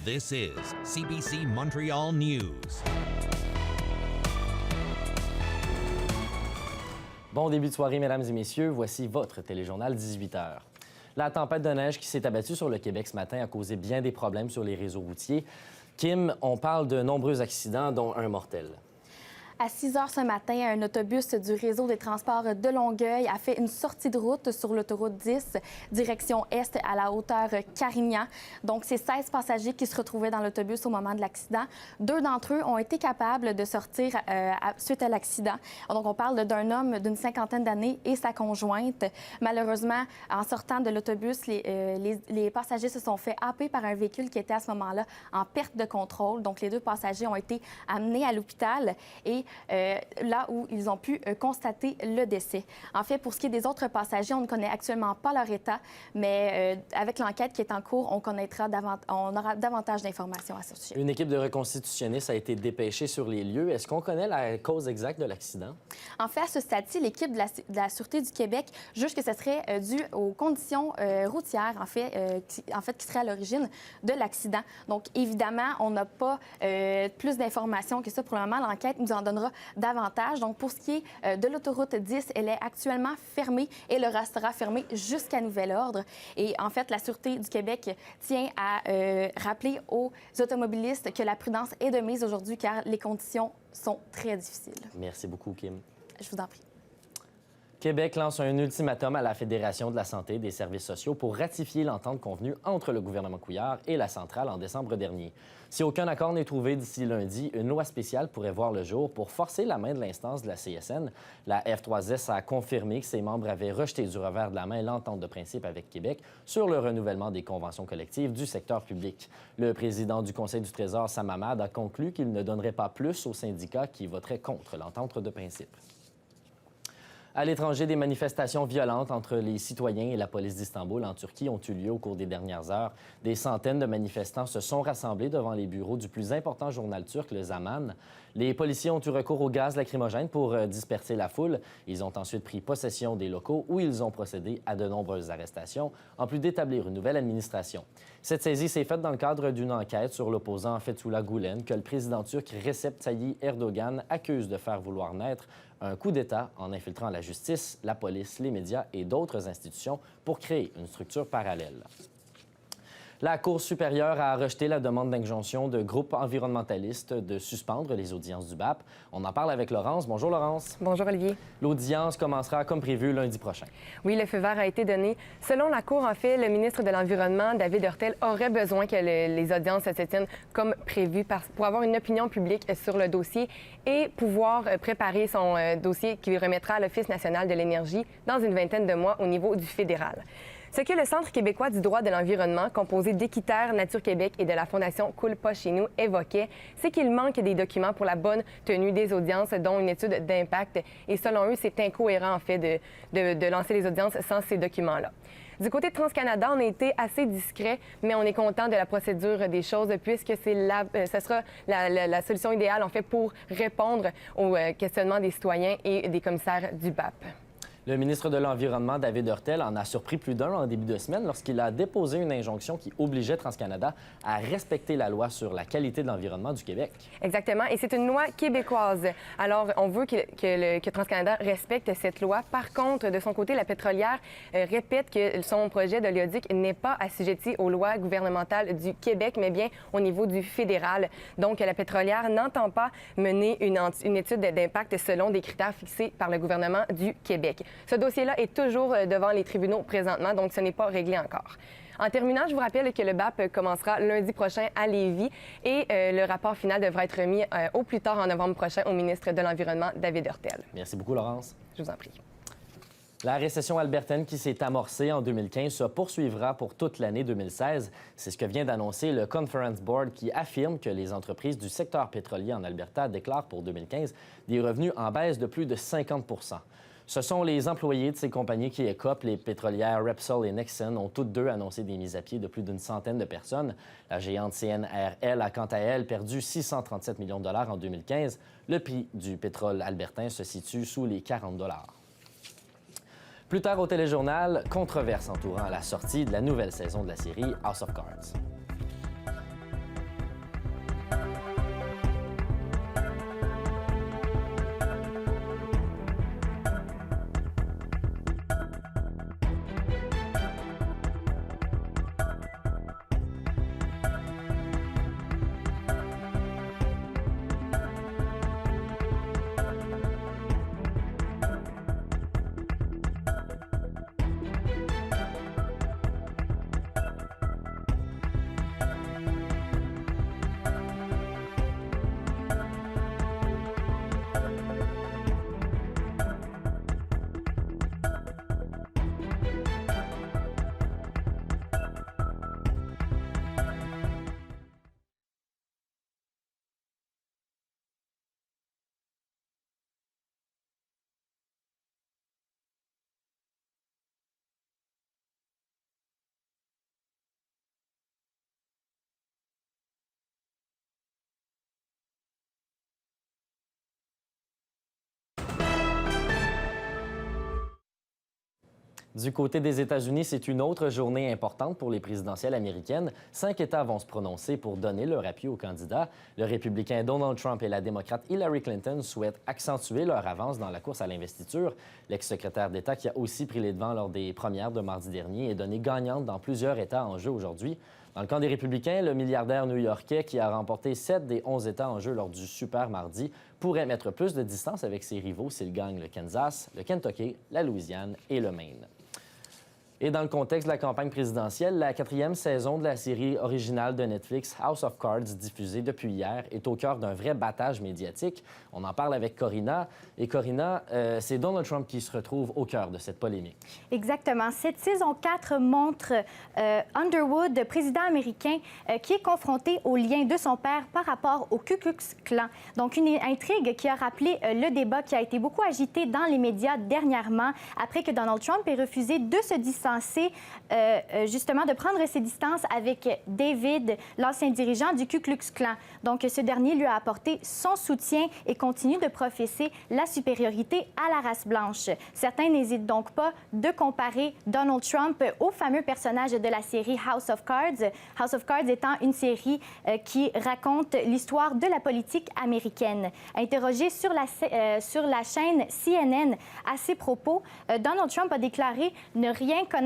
This is CBC Montreal News. Bon début de soirée, mesdames et messieurs. Voici votre téléjournal 18h. La tempête de neige qui s'est abattue sur le Québec ce matin a causé bien des problèmes sur les réseaux routiers. Kim, on parle de nombreux accidents, dont un mortel. À 6 heures ce matin, un autobus du réseau des transports de Longueuil a fait une sortie de route sur l'autoroute 10, direction est à la hauteur Carignan. Donc, c'est 16 passagers qui se retrouvaient dans l'autobus au moment de l'accident. 2 d'entre eux ont été capables de sortir suite à l'accident. Donc, on parle d'un homme d'une 50aine d'années et sa conjointe. Malheureusement, en sortant de l'autobus, les passagers se sont fait happer par un véhicule qui était à ce moment-là en perte de contrôle. Donc, les 2 passagers ont été amenés à l'hôpital et là où ils ont pu constater le décès. En fait, pour ce qui est des autres passagers, on ne connaît actuellement pas leur état, mais avec l'enquête qui est en cours, on aura davantage d'informations à ce sujet. Une équipe de reconstitutionnistes a été dépêchée sur les lieux. Est-ce qu'on connaît la cause exacte de l'accident? En fait, à ce stade-ci, l'équipe de la Sûreté du Québec juge que ce serait dû aux conditions routières, en fait, qui seraient à l'origine de l'accident. Donc, évidemment, on n'a pas plus d'informations que ça pour le moment. L'enquête nous en donnera davantage. Donc, pour ce qui est de l'autoroute 10, elle est actuellement fermée et le restera fermé jusqu'à nouvel ordre. Et en fait, la Sûreté du Québec tient à rappeler aux automobilistes que la prudence est de mise aujourd'hui car les conditions sont très difficiles. Merci beaucoup, Kim. Je vous en prie. Québec lance un ultimatum à la Fédération de la santé et des services sociaux pour ratifier l'entente convenue entre le gouvernement Couillard et la centrale en décembre dernier. Si aucun accord n'est trouvé d'ici lundi, une loi spéciale pourrait voir le jour pour forcer la main de l'instance de la CSN. La F3S a confirmé que ses membres avaient rejeté du revers de la main l'entente de principe avec Québec sur le renouvellement des conventions collectives du secteur public. Le président du Conseil du Trésor, Sam Hamad, a conclu qu'il ne donnerait pas plus aux syndicats qui voteraient contre l'entente de principe. À l'étranger, des manifestations violentes entre les citoyens et la police d'Istanbul en Turquie ont eu lieu au cours des dernières heures. Des centaines de manifestants se sont rassemblés devant les bureaux du plus important journal turc, le Zaman. Les policiers ont eu recours au gaz lacrymogène pour disperser la foule. Ils ont ensuite pris possession des locaux où ils ont procédé à de nombreuses arrestations, en plus d'établir une nouvelle administration. Cette saisie s'est faite dans le cadre d'une enquête sur l'opposant Fethullah Gülen que le président turc Recep Tayyip Erdogan accuse de faire vouloir naître un coup d'État en infiltrant la justice, la police, les médias et d'autres institutions pour créer une structure parallèle. La Cour supérieure a rejeté la demande d'injonction de groupes environnementalistes de suspendre les audiences du BAP. On en parle avec Laurence. Bonjour, Laurence. Bonjour, Olivier. L'audience commencera comme prévu lundi prochain. Oui, le feu vert a été donné. Selon la Cour, en fait, le ministre de l'Environnement, David Hurtel, aurait besoin que les audiences se tiennent comme prévu pour avoir une opinion publique sur le dossier et pouvoir préparer son dossier qu'il remettra à l'Office national de l'énergie dans une vingtaine de mois au niveau du fédéral. Ce que le Centre québécois du droit de l'environnement, composé d'Équiterre, Nature Québec et de la Fondation Coule pas chez nous, évoquait, c'est qu'il manque des documents pour la bonne tenue des audiences, dont une étude d'impact. Et selon eux, c'est incohérent, en fait, de lancer les audiences sans ces documents-là. Du côté de TransCanada, on a été assez discret, mais on est content de la procédure des choses puisque ce sera la solution idéale, en fait, pour répondre aux questionnements des citoyens et des commissaires du BAP. Le ministre de l'Environnement, David Hurtel, en a surpris plus d'un en début de semaine lorsqu'il a déposé une injonction qui obligeait TransCanada à respecter la loi sur la qualité de l'environnement du Québec. Exactement, et c'est une loi québécoise. Alors, on veut que TransCanada respecte cette loi. Par contre, de son côté, la pétrolière répète que son projet d'oléoduc n'est pas assujetti aux lois gouvernementales du Québec, mais bien au niveau du fédéral. Donc, la pétrolière n'entend pas mener une étude d'impact selon des critères fixés par le gouvernement du Québec. Ce dossier-là est toujours devant les tribunaux présentement, donc ce n'est pas réglé encore. En terminant, je vous rappelle que le BAP commencera lundi prochain à Lévis et le rapport final devra être remis au plus tard en novembre prochain au ministre de l'Environnement, David Hurtel. Merci beaucoup, Laurence. Je vous en prie. La récession albertaine qui s'est amorcée en 2015 se poursuivra pour toute l'année 2016. C'est ce que vient d'annoncer le Conference Board qui affirme que les entreprises du secteur pétrolier en Alberta déclarent pour 2015 des revenus en baisse de plus de 50 %. Ce sont les employés de ces compagnies qui écopent. Les pétrolières Repsol et Nexen ont toutes deux annoncé des mises à pied de plus d'une centaine de personnes. La géante CNRL a quant à elle perdu 637 millions de dollars en 2015. Le prix du pétrole albertain se situe sous les 40 $. Plus tard au téléjournal, controverse entourant la sortie de la nouvelle saison de la série House of Cards. Du côté des États-Unis, c'est une autre journée importante pour les présidentielles américaines. 5 États vont se prononcer pour donner leur appui aux candidats. Le républicain Donald Trump et la démocrate Hillary Clinton souhaitent accentuer leur avance dans la course à l'investiture. L'ex-secrétaire d'État, qui a aussi pris les devants lors des premières de mardi dernier, est donnée gagnante dans plusieurs États en jeu aujourd'hui. Dans le camp des républicains, le milliardaire new-yorkais, qui a remporté 7 des 11 États en jeu lors du Super Mardi, pourrait mettre plus de distance avec ses rivaux s'il gagne le Kansas, le Kentucky, la Louisiane et le Maine. Et dans le contexte de la campagne présidentielle, la 4e saison de la série originale de Netflix House of Cards, diffusée depuis hier, est au cœur d'un vrai battage médiatique. On en parle avec Corinna. Et Corinna, c'est Donald Trump qui se retrouve au cœur de cette polémique. Exactement. Cette saison 4 montre Underwood, président américain, qui est confronté au lien de son père par rapport au Ku Klux Klan. Donc, une intrigue qui a rappelé le débat qui a été beaucoup agité dans les médias dernièrement, après que Donald Trump ait refusé de se distancer justement de prendre ses distances avec David, l'ancien dirigeant du Ku Klux Klan. Donc, ce dernier lui a apporté son soutien et continue de professer la supériorité à la race blanche. Certains n'hésitent donc pas de comparer Donald Trump au fameux personnage de la série House of Cards. House of Cards étant une série qui raconte l'histoire de la politique américaine. Interrogé sur la chaîne CNN à ses propos, Donald Trump a déclaré ne rien connaître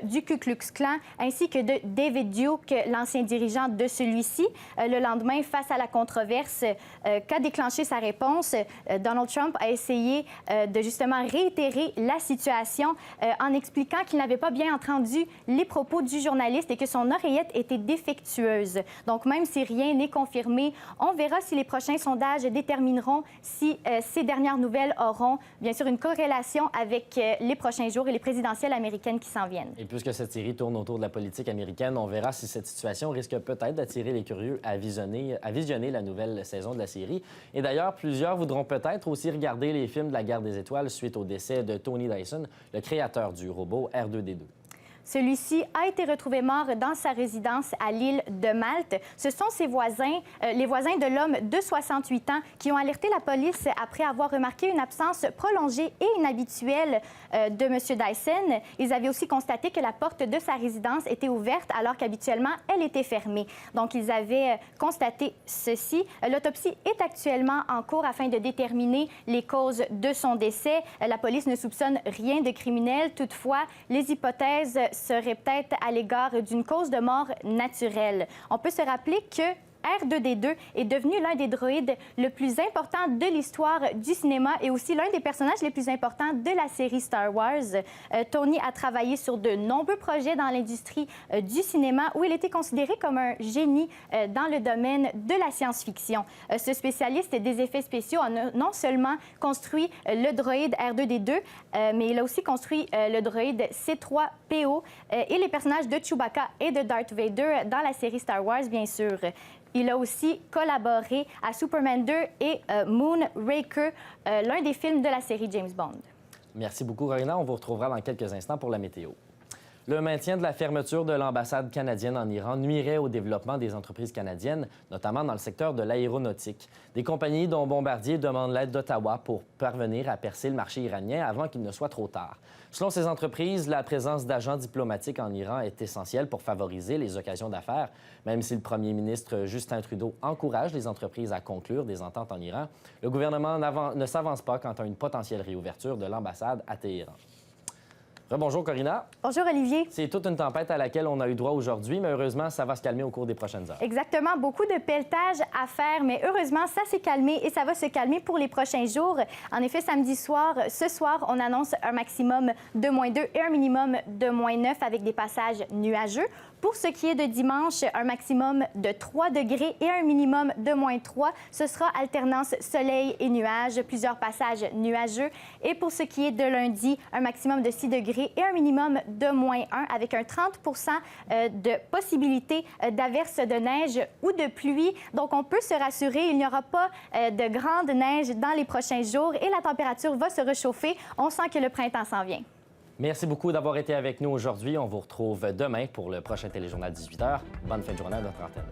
du Ku Klux Klan ainsi que de David Duke, l'ancien dirigeant de celui-ci. Le lendemain, face à la controverse qu'a déclenché sa réponse, Donald Trump a essayé de justement réitérer la situation en expliquant qu'il n'avait pas bien entendu les propos du journaliste et que son oreillette était défectueuse. Donc, même si rien n'est confirmé, on verra si les prochains sondages détermineront si ces dernières nouvelles auront bien sûr une corrélation avec les prochains jours et les présidentielles américaines qui s'en viennent. Et puisque cette série tourne autour de la politique américaine, on verra si cette situation risque peut-être d'attirer les curieux à visionner la nouvelle saison de la série. Et d'ailleurs, plusieurs voudront peut-être aussi regarder les films de la Guerre des Étoiles suite au décès de Tony Dyson, le créateur du robot R2-D2. Celui-ci a été retrouvé mort dans sa résidence à l'île de Malte. Ce sont ses voisins, les voisins de l'homme de 68 ans, qui ont alerté la police après avoir remarqué une absence prolongée et inhabituelle de M. Dyson. Ils avaient aussi constaté que la porte de sa résidence était ouverte alors qu'habituellement, elle était fermée. Donc, ils avaient constaté ceci. L'autopsie est actuellement en cours afin de déterminer les causes de son décès. La police ne soupçonne rien de criminel. Toutefois, les hypothèses serait peut-être à l'égard d'une cause de mort naturelle. On peut se rappeler que R2-D2 est devenu l'un des droïdes le plus important de l'histoire du cinéma et aussi l'un des personnages les plus importants de la série Star Wars. Tony a travaillé sur de nombreux projets dans l'industrie du cinéma où il était considéré comme un génie dans le domaine de la science-fiction. Ce spécialiste des effets spéciaux a non seulement construit le droïde R2-D2, mais il a aussi construit le droïde C-3PO et les personnages de Chewbacca et de Darth Vader dans la série Star Wars, bien sûr. Il a aussi collaboré à Superman 2 et Moonraker, l'un des films de la série James Bond. Merci beaucoup, Corinna. On vous retrouvera dans quelques instants pour la météo. Le maintien de la fermeture de l'ambassade canadienne en Iran nuirait au développement des entreprises canadiennes, notamment dans le secteur de l'aéronautique. Des compagnies dont Bombardier demandent l'aide d'Ottawa pour parvenir à percer le marché iranien avant qu'il ne soit trop tard. Selon ces entreprises, la présence d'agents diplomatiques en Iran est essentielle pour favoriser les occasions d'affaires. Même si le premier ministre Justin Trudeau encourage les entreprises à conclure des ententes en Iran, le gouvernement ne s'avance pas quant à une potentielle réouverture de l'ambassade à Téhéran. Bonjour, Corinna. Bonjour, Olivier. C'est toute une tempête à laquelle on a eu droit aujourd'hui, mais heureusement, ça va se calmer au cours des prochaines heures. Exactement. Beaucoup de pelletage à faire, mais heureusement, ça s'est calmé et ça va se calmer pour les prochains jours. En effet, samedi soir, ce soir, on annonce un maximum de -2 et un minimum de -9 avec des passages nuageux. Pour ce qui est de dimanche, un maximum de 3 degrés et un minimum de -3. Ce sera alternance soleil et nuages, plusieurs passages nuageux. Et pour ce qui est de lundi, un maximum de 6 degrés et un minimum de -1 avec un 30 de possibilité d'averses de neige ou de pluie. Donc, on peut se rassurer, il n'y aura pas de grande neige dans les prochains jours et la température va se réchauffer. On sent que le printemps s'en vient. Merci beaucoup d'avoir été avec nous aujourd'hui. On vous retrouve demain pour le prochain Téléjournal 18h. Bonne fin de journée à notre antenne.